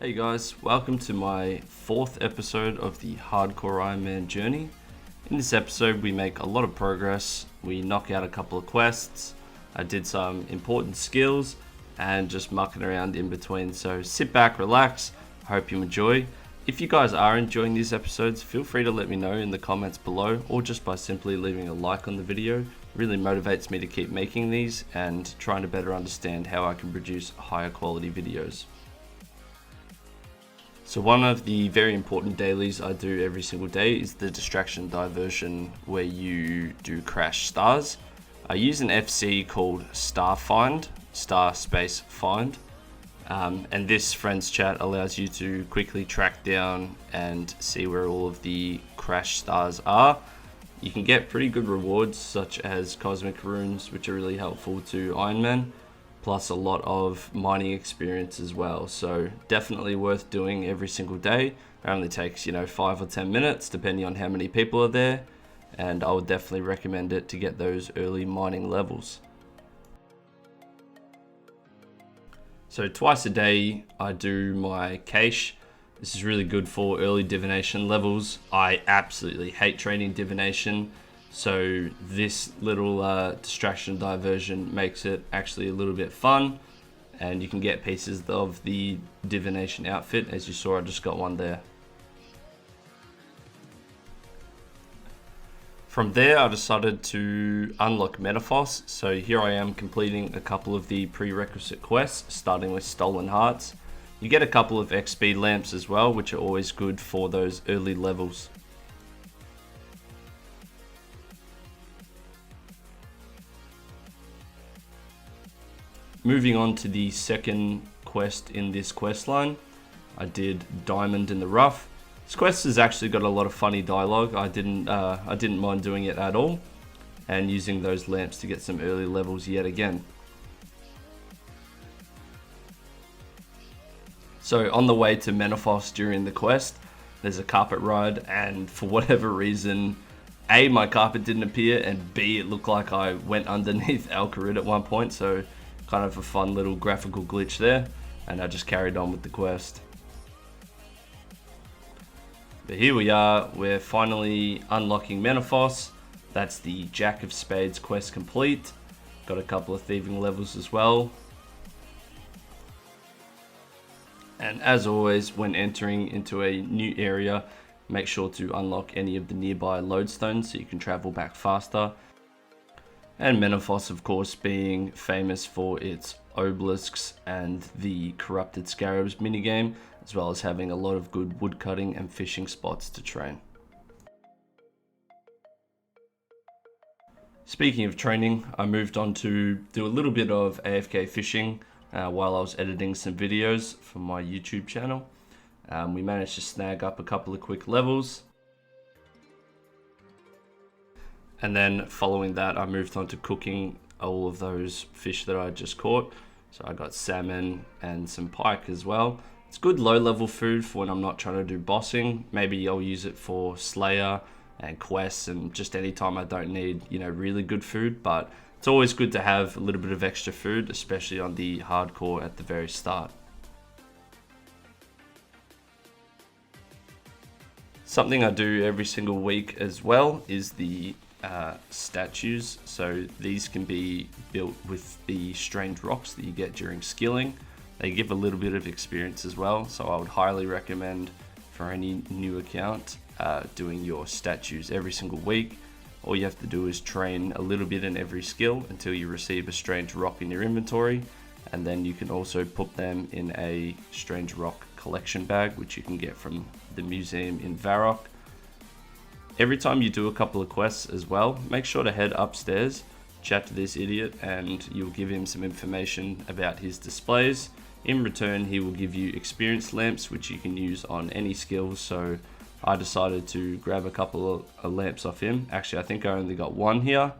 Hey guys, welcome to my fourth episode of the Hardcore Ironman journey. In this episode we make a lot of progress, we knock out a couple of quests, I did some important skills and just mucking around in between. So sit back, relax, I hope you enjoy. If you guys are enjoying these episodes, feel free to let me know in the comments below or just by simply leaving a like on the video. It really motivates me to keep making these and trying to better understand how I can produce higher quality videos. So one of the very important dailies I do every single day is the distraction diversion where you do crash stars. I use an FC called Star Find, Star Space Find, and this friends chat allows you to quickly track down and see where all of the crash stars are. You can get pretty good rewards such as cosmic runes, which are really helpful to Ironman, plus a lot of mining experience as well. So definitely worth doing every single day. It only takes 5 or 10 minutes depending on how many people are there, and I would definitely recommend it to get those early mining levels. So twice a day I do my cache. This is really good for early divination levels. I absolutely hate training divination, so this little distraction diversion makes it actually a little bit fun, and you can get pieces of the divination outfit. As you saw, I just got one there. From there I decided to unlock Metaphos, so here I am completing a couple of the prerequisite quests, starting with Stolen Hearts. You get a couple of XP lamps as well, which are always good for those early levels. Moving on to the second quest in this quest line, I did Diamond in the Rough. This quest has actually got a lot of funny dialogue. I didn't mind doing it at all, and using those lamps to get some early levels yet again. So on the way to Metaphos during the quest, there's a carpet ride, and for whatever reason, A, my carpet didn't appear, and B, it looked like I went underneath Alcarid at one point, so kind of a fun little graphical glitch there, and I just carried on with the quest. But here we are, we're finally unlocking Metaphos. That's the Jack of Spades quest complete. Got a couple of thieving levels as well. And as always, when entering into a new area, make sure to unlock any of the nearby lodestones so you can travel back faster. And Metaphos, of course, being famous for its obelisks and the corrupted scarabs minigame, as well as having a lot of good woodcutting and fishing spots to train. Speaking of training, I moved on to do a little bit of AFK fishing while I was editing some videos for my YouTube channel. We managed to snag up a couple of quick levels. And then following that, I moved on to cooking all of those fish that I just caught. So I got salmon and some pike as well. It's good low-level food for when I'm not trying to do bossing. Maybe I'll use it for Slayer and quests and just any time I don't need, really good food. But it's always good to have a little bit of extra food, especially on the hardcore at the very start. Something I do every single week as well is the statues. So these can be built with the strange rocks that you get during skilling. They give a little bit of experience as well, so I would highly recommend for any new account doing your statues every single week. All you have to do is train a little bit in every skill until you receive a strange rock in your inventory, and then you can also put them in a strange rock collection bag, which you can get from the museum in Varrock. Every time you do a couple of quests as well, make sure to head upstairs, chat to this idiot, and you'll give him some information about his displays. In return, he will give you experience lamps, which you can use on any skills. So I decided to grab a couple of lamps off him. Actually, I think I only got one here,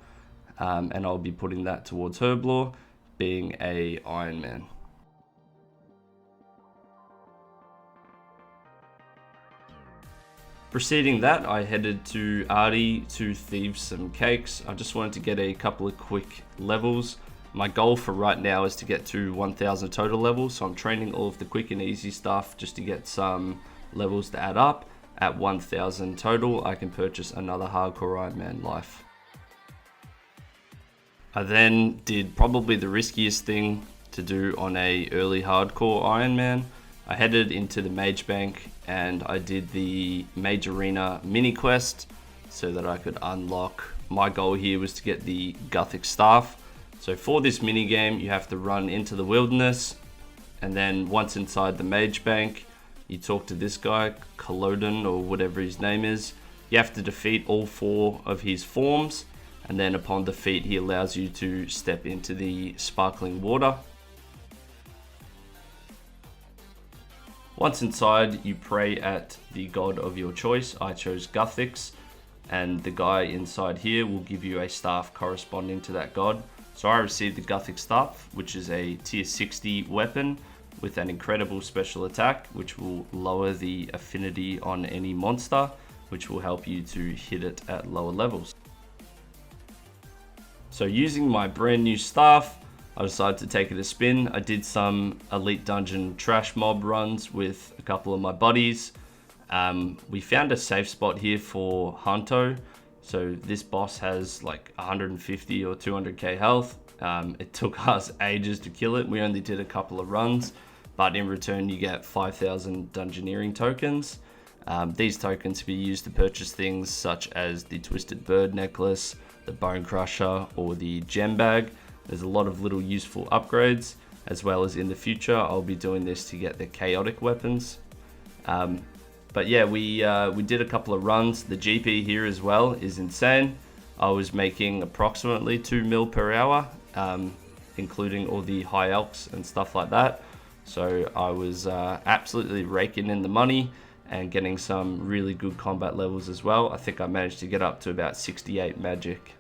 and I'll be putting that towards Herblore, being a Ironman. Preceding that, I headed to Artie to thieve some cakes. I just wanted to get a couple of quick levels. My goal for right now is to get to 1000 total levels, so I'm training all of the quick and easy stuff just to get some levels to add up. At 1000 total, I can purchase another Hardcore Ironman life. I then did probably the riskiest thing to do on a early Hardcore Ironman. I headed into the Mage Bank and I did the Mage Arena mini quest so that I could unlock. My goal here was to get the Guthic Staff. So for this mini game, you have to run into the wilderness, and then once inside the Mage Bank, you talk to this guy, Culloden or whatever his name is. You have to defeat all 4 of his forms, and then upon defeat, he allows you to step into the sparkling water. Once inside, you pray at the god of your choice. I chose Guthix, and the guy inside here will give you a staff corresponding to that god. So I received the Guthic Staff, which is a tier 60 weapon with an incredible special attack, which will lower the affinity on any monster, which will help you to hit it at lower levels. So using my brand new staff, I decided to take it a spin. I did some Elite Dungeon trash mob runs with a couple of my buddies. We found a safe spot here for Hunto. So this boss has like 150 or 200k health. It took us ages to kill it. We only did a couple of runs, but in return you get 5,000 Dungeoneering tokens. These tokens can be used to purchase things such as the Twisted Bird Necklace, the Bone Crusher, or the Gem Bag. There's a lot of little useful upgrades, as well as in the future I'll be doing this to get the chaotic weapons. But yeah, we did a couple of runs. The GP here as well is insane. I was making approximately 2 mil per hour, including all the high elks and stuff like that. So I was absolutely raking in the money and getting some really good combat levels as well. I think I managed to get up to about 68 magic.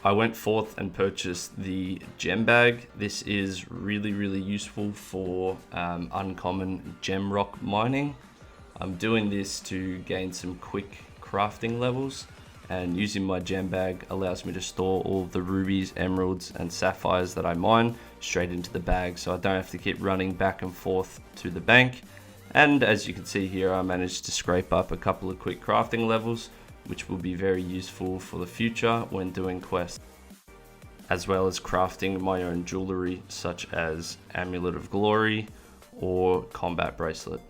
I went forth and purchased the Gem Bag. This is really useful for uncommon gem rock mining. I'm doing this to gain some quick crafting levels, and using my Gem Bag allows me to store all of the rubies, emeralds and sapphires that I mine straight into the bag, so I don't have to keep running back and forth to the bank. And as you can see here, I managed to scrape up a couple of quick crafting levels, which will be very useful for the future when doing quests, as well as crafting my own jewelry such as Amulet of Glory or Combat Bracelet.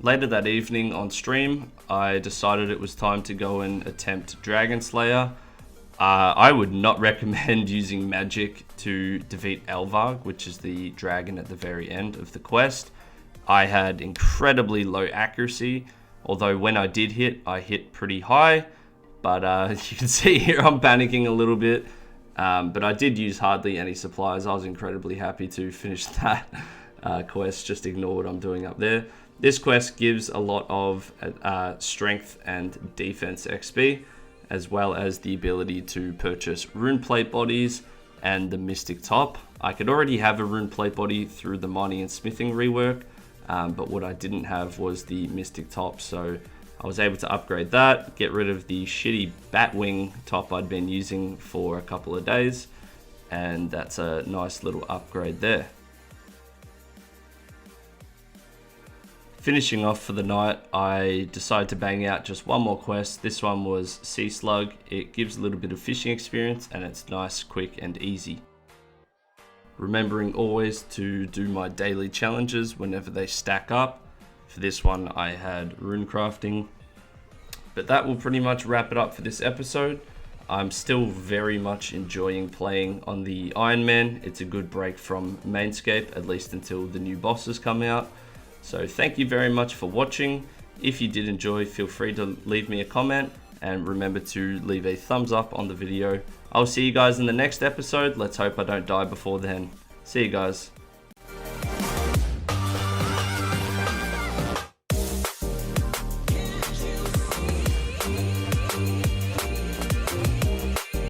Later that evening on stream, I decided it was time to go and attempt Dragon Slayer. I would not recommend using magic to defeat Elvarg, which is the dragon at the very end of the quest. I had incredibly low accuracy, although when I did hit, I hit pretty high. But you can see here I'm panicking a little bit. But I did use hardly any supplies. I was incredibly happy to finish that quest. Just ignore what I'm doing up there. This quest gives a lot of strength and defense XP, as well as the ability to purchase rune plate bodies and the Mystic Top. I could already have a rune plate body through the mining and smithing rework, but what I didn't have was the Mystic Top, so I was able to upgrade that, get rid of the shitty Batwing top I'd been using for a couple of days, and that's a nice little upgrade there. Finishing off for the night, I decided to bang out just one more quest. This one was Sea Slug. It gives a little bit of fishing experience and it's nice, quick and easy. Remembering always to do my daily challenges whenever they stack up. For this one I had rune crafting. But that will pretty much wrap it up for this episode. I'm still very much enjoying playing on the Ironman. It's a good break from Mainscape, at least until the new bosses come out. So thank you very much for watching. If you did enjoy, feel free to leave me a comment and remember to leave a thumbs up on the video. I'll see you guys in the next episode. Let's hope I don't die before then. See you guys.